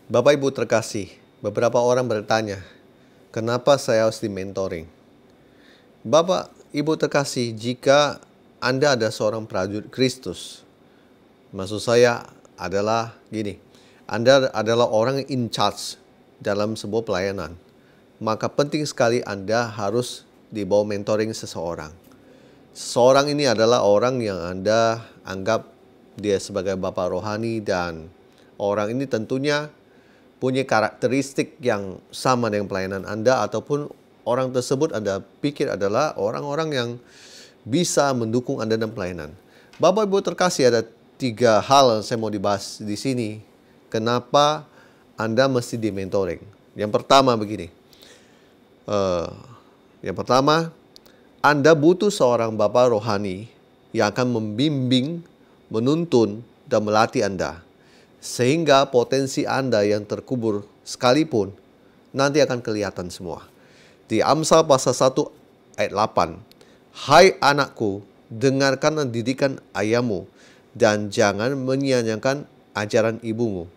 Bapak Ibu terkasih, beberapa orang bertanya, kenapa saya harus di-mentoring? Bapak Ibu terkasih, jika Anda ada seorang prajurit Kristus, maksud saya adalah gini, Anda adalah orang in charge dalam sebuah pelayanan, maka penting sekali Anda harus di bawah mentoring seseorang. Seseorang ini adalah orang yang Anda anggap dia sebagai bapak rohani, dan orang ini tentunya punya karakteristik yang sama dengan pelayanan Anda, ataupun orang tersebut Anda pikir adalah orang-orang yang bisa mendukung Anda dalam pelayanan. Bapak Ibu terkasih, ada 3 hal yang saya mau dibahas di sini. Kenapa Anda mesti di mentoring? Yang pertama begini. Yang pertama, Anda butuh seorang bapak rohani yang akan membimbing, menuntun, dan melatih Anda. Sehingga potensi Anda yang terkubur sekalipun nanti akan kelihatan semua. Di Amsal pasal 1 ayat 8. Hai anakku, dengarkanlah didikan ayahmu, dan jangan menyia-nyiakan ajaran ibumu.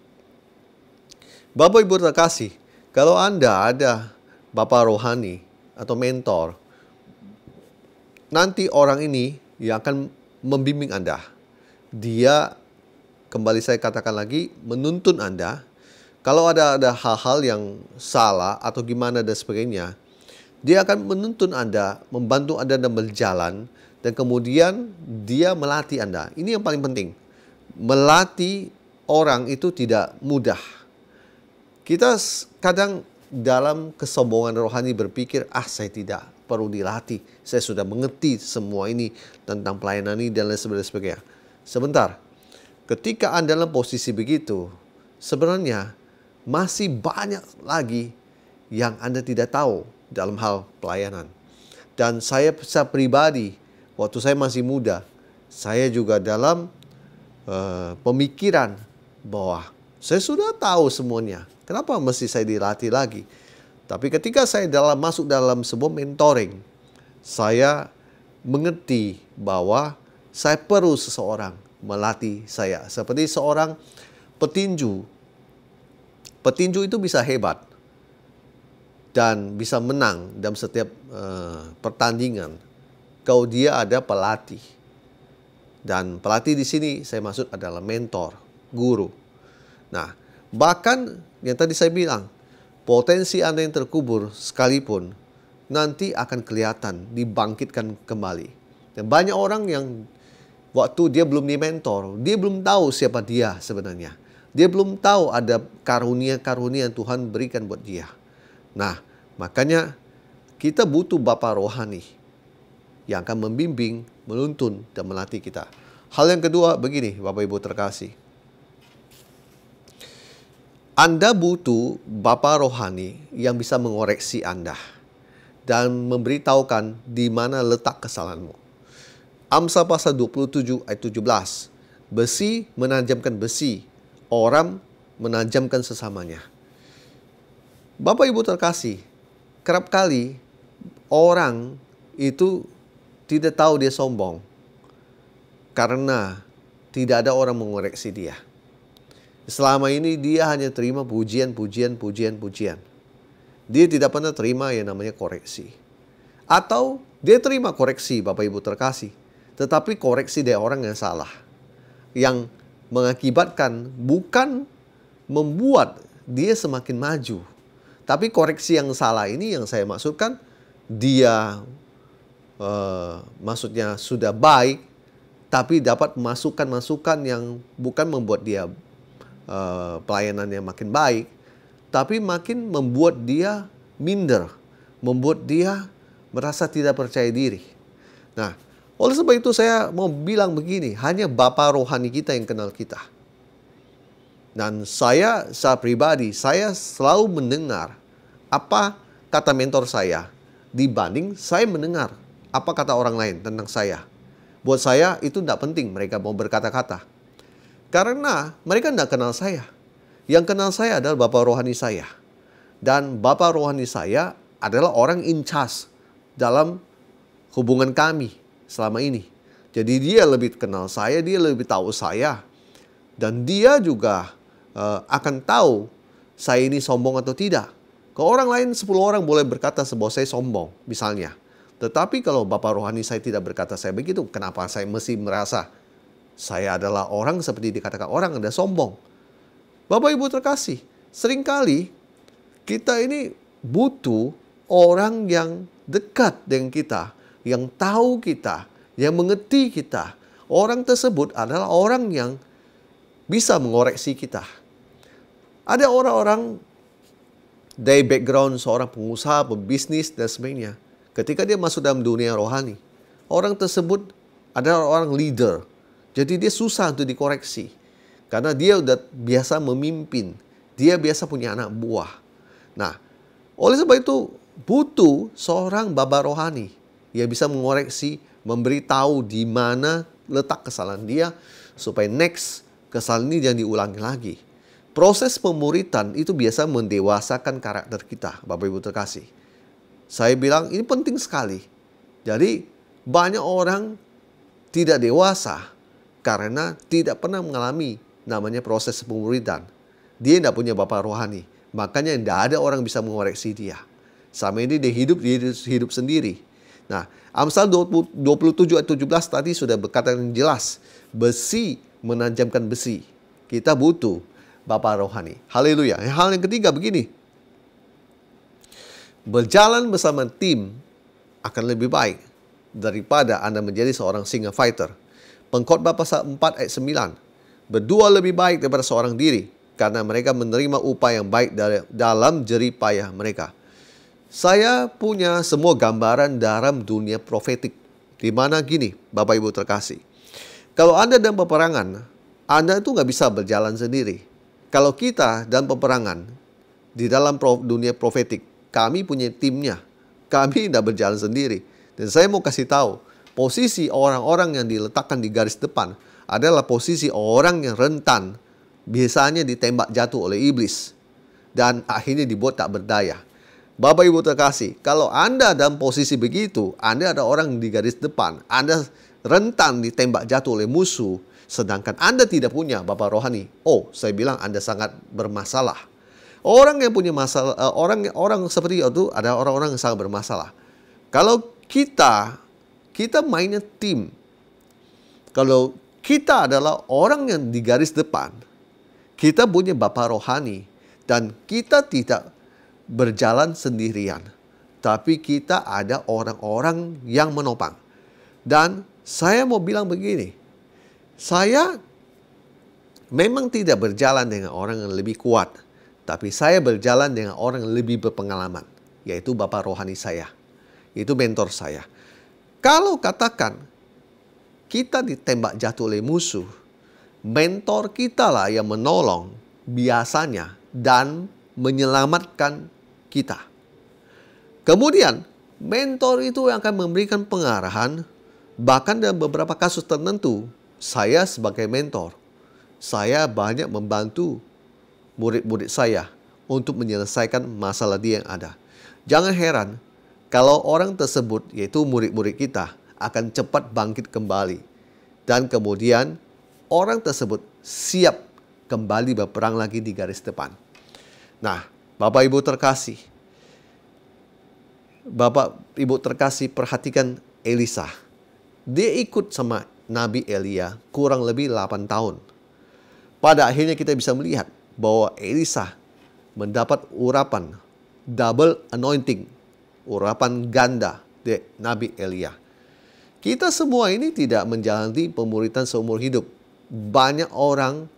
Bapak Ibu terkasih, kalau Anda ada bapak rohani atau mentor, nanti orang ini yang akan membimbing Anda. Dia, kembali saya katakan lagi, menuntun Anda. Kalau ada hal-hal yang salah atau gimana dan sebagainya, dia akan menuntun Anda, membantu Anda dalam berjalan, dan kemudian dia melatih Anda. Ini yang paling penting. Melatih orang itu tidak mudah. Kita kadang dalam kesombongan rohani berpikir, saya tidak perlu dilatih. Saya sudah mengerti semua ini tentang pelayanan ini dan lain sebagainya. Sebentar. Ketika Anda dalam posisi begitu, sebenarnya masih banyak lagi yang Anda tidak tahu dalam hal pelayanan. Dan saya pribadi, waktu saya masih muda, saya juga dalam pemikiran bahwa saya sudah tahu semuanya. Kenapa mesti saya dilatih lagi? Tapi ketika saya masuk dalam sebuah mentoring, saya mengerti bahwa saya perlu seseorang melatih saya. Seperti seorang petinju. Petinju itu bisa hebat dan bisa menang dalam setiap pertandingan kalau dia ada pelatih. Dan pelatih di sini saya maksud adalah mentor, guru. Nah, bahkan yang tadi saya bilang, potensi Anda yang terkubur sekalipun nanti akan kelihatan, dibangkitkan kembali. Dan banyak orang yang waktu dia belum di-mentor, dia belum tahu siapa dia sebenarnya. Dia belum tahu ada karunia-karunia yang Tuhan berikan buat dia. Nah, makanya kita butuh bapak rohani yang akan membimbing, menuntun, dan melatih kita. Hal yang kedua begini, Bapak Ibu terkasih. Anda butuh bapak rohani yang bisa mengoreksi Anda dan memberitahukan di mana letak kesalahanmu. Amsal pasal 27 ayat 17. Besi menajamkan besi, orang menajamkan sesamanya. Bapak Ibu terkasih, kerap kali orang itu tidak tahu dia sombong karena tidak ada orang mengoreksi dia. Selama ini dia hanya terima pujian. Dia tidak pernah terima yang namanya koreksi. Atau dia terima koreksi, Bapak Ibu terkasih, tetapi koreksi dari orang yang salah, yang mengakibatkan bukan membuat dia semakin maju. Tapi koreksi yang salah ini yang saya maksudkan, dia maksudnya sudah baik, tapi dapat masukan-masukan yang bukan membuat dia pelayanannya makin baik, tapi makin membuat dia minder, membuat dia merasa tidak percaya diri. Nah, oleh sebab itu saya mau bilang begini, hanya Bapa rohani kita yang kenal kita. Dan saya pribadi, saya selalu mendengar apa kata mentor saya dibanding saya mendengar apa kata orang lain tentang saya. Buat saya itu tidak penting mereka mau berkata-kata. Karena mereka tidak kenal saya. Yang kenal saya adalah Bapak rohani saya. Dan Bapak rohani saya adalah orang in charge dalam hubungan kami selama ini. Jadi dia lebih kenal saya, dia lebih tahu saya. Dan dia juga akan tahu saya ini sombong atau tidak. Kalau orang lain 10 orang boleh berkata bahwa saya sombong misalnya. Tetapi kalau Bapak rohani saya tidak berkata saya begitu, kenapa saya mesti merasa saya adalah orang seperti dikatakan orang Anda sombong? Bapak Ibu terkasih, seringkali kita ini butuh orang yang dekat dengan kita, yang tahu kita, yang mengerti kita. Orang tersebut adalah orang yang bisa mengoreksi kita. Ada orang-orang dari background seorang pengusaha, pembisnis, dan sebagainya. Ketika dia masuk dalam dunia rohani, orang tersebut adalah orang leader. Jadi dia susah untuk dikoreksi. Karena dia udah biasa memimpin. Dia biasa punya anak buah. Nah, oleh sebab itu butuh seorang bapa rohani yang bisa mengoreksi, memberitahu di mana letak kesalahan dia, supaya next kesalahan ini jangan diulangi lagi. Proses pemuritan itu biasa mendewasakan karakter kita, Bapak Ibu terkasih. Saya bilang ini penting sekali. Jadi banyak orang tidak dewasa karena tidak pernah mengalami namanya proses pemuritan. Dia tidak punya bapak rohani. Makanya tidak ada orang bisa mengoreksi dia. Sama ini dia hidup sendiri. Nah, Amsal 27 ayat 17 tadi sudah berkata yang jelas. Besi menajamkan besi. Kita butuh bapak rohani. Haleluya. Hal yang ketiga begini. Berjalan bersama tim akan lebih baik daripada Anda menjadi seorang single fighter. Pengkhotbah pasal 4 ayat 9. Berdua lebih baik daripada seorang diri, karena mereka menerima upah yang baik dalam jerih payah mereka. Saya punya semua gambaran dalam dunia profetik. Di mana gini, Bapak Ibu terkasih. Kalau Anda dalam peperangan, Anda itu nggak bisa berjalan sendiri. Kalau kita dalam peperangan, di dalam dunia profetik, kami punya timnya. Kami tidak berjalan sendiri. Dan saya mau kasih tahu, posisi orang-orang yang diletakkan di garis depan adalah posisi orang yang rentan. Biasanya ditembak jatuh oleh iblis. Dan akhirnya dibuat tak berdaya. Bapak Ibu terkasih, kalau Anda dalam posisi begitu, Anda ada orang di garis depan, Anda rentan ditembak jatuh oleh musuh, sedangkan Anda tidak punya bapak rohani. Oh, saya bilang Anda sangat bermasalah. Orang yang punya masalah, orang seperti itu ada orang-orang yang sangat bermasalah. Kalau kita mainnya tim. Kalau kita adalah orang yang di garis depan, kita punya bapak rohani dan kita tidak berjalan sendirian. Tapi kita ada orang-orang yang menopang. Dan saya mau bilang begini, saya memang tidak berjalan dengan orang yang lebih kuat. Tapi saya berjalan dengan orang yang lebih berpengalaman. Yaitu bapak rohani saya. Itu mentor saya. Kalau katakan kita ditembak jatuh oleh musuh, mentor kita lah yang menolong biasanya dan menyelamatkan kita. Kemudian mentor itu yang akan memberikan pengarahan. Bahkan dalam beberapa kasus tertentu, saya sebagai mentor, saya banyak membantu murid-murid saya untuk menyelesaikan masalah dia yang ada. Jangan heran kalau orang tersebut, yaitu murid-murid kita, akan cepat bangkit kembali. Dan kemudian orang tersebut siap kembali berperang lagi di garis depan. Nah, Bapak Ibu terkasih. Bapak Ibu terkasih, perhatikan Elisa. Dia ikut sama Nabi Elia kurang lebih 8 tahun. Pada akhirnya kita bisa melihat bahwa Elisa mendapat urapan double anointing, urapan ganda dari Nabi Elia. Kita semua ini tidak menjalani pemuritan seumur hidup. Banyak orang,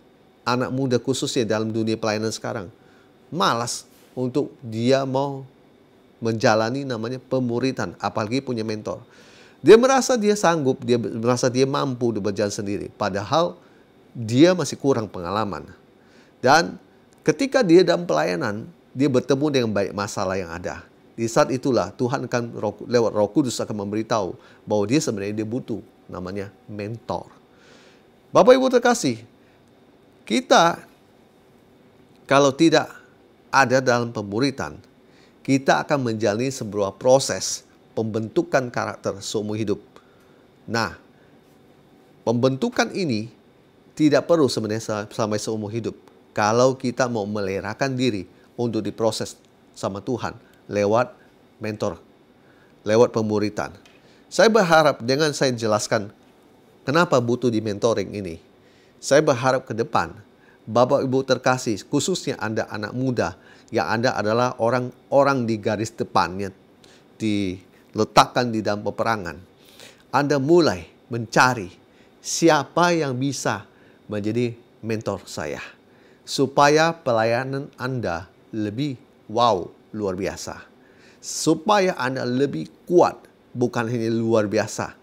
anak muda khususnya dalam dunia pelayanan sekarang, malas untuk dia mau menjalani namanya pemuritan, apalagi punya mentor. Dia merasa dia sanggup, dia merasa dia mampu untuk berjalan sendiri. Padahal dia masih kurang pengalaman. Dan ketika dia dalam pelayanan, dia bertemu dengan banyak masalah yang ada. Di saat itulah Tuhan akan lewat Roh Kudus akan memberitahu bahwa dia sebenarnya dia butuh namanya mentor. Bapak Ibu terkasih, kita kalau tidak ada dalam pemuritan, kita akan menjalani sebuah proses pembentukan karakter seumur hidup. Nah, pembentukan ini tidak perlu sebenarnya sampai seumur hidup. kalau kita mau melerakan diri untuk diproses sama Tuhan lewat mentor, lewat pemuritan. Saya berharap dengan saya jelaskan kenapa butuh di mentoring ini, saya berharap ke depan Bapak Ibu terkasih, khususnya Anda anak muda, yang Anda adalah orang-orang di garis depannya, diletakkan di dalam peperangan. Anda mulai mencari siapa yang bisa menjadi mentor saya, supaya pelayanan Anda lebih wow, luar biasa. Supaya Anda lebih kuat, bukan hanya luar biasa.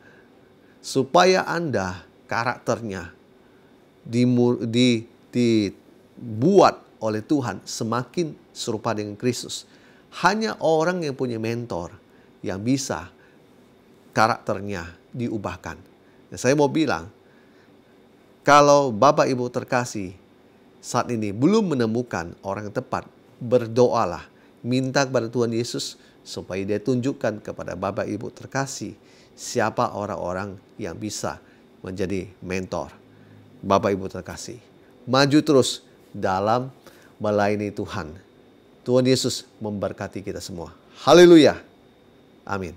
Supaya Anda karakternya dibuat oleh Tuhan semakin serupa dengan Kristus. Hanya orang yang punya mentor yang bisa karakternya diubahkan. Dan saya mau bilang, kalau Bapak Ibu terkasih saat ini belum menemukan orang yang tepat, berdoalah, minta kepada Tuhan Yesus supaya Dia tunjukkan kepada Bapak Ibu terkasih siapa orang-orang yang bisa menjadi mentor. Bapak Ibu terkasih, maju terus dalam melayani Tuhan. Tuhan Yesus memberkati kita semua. Haleluya. Amin.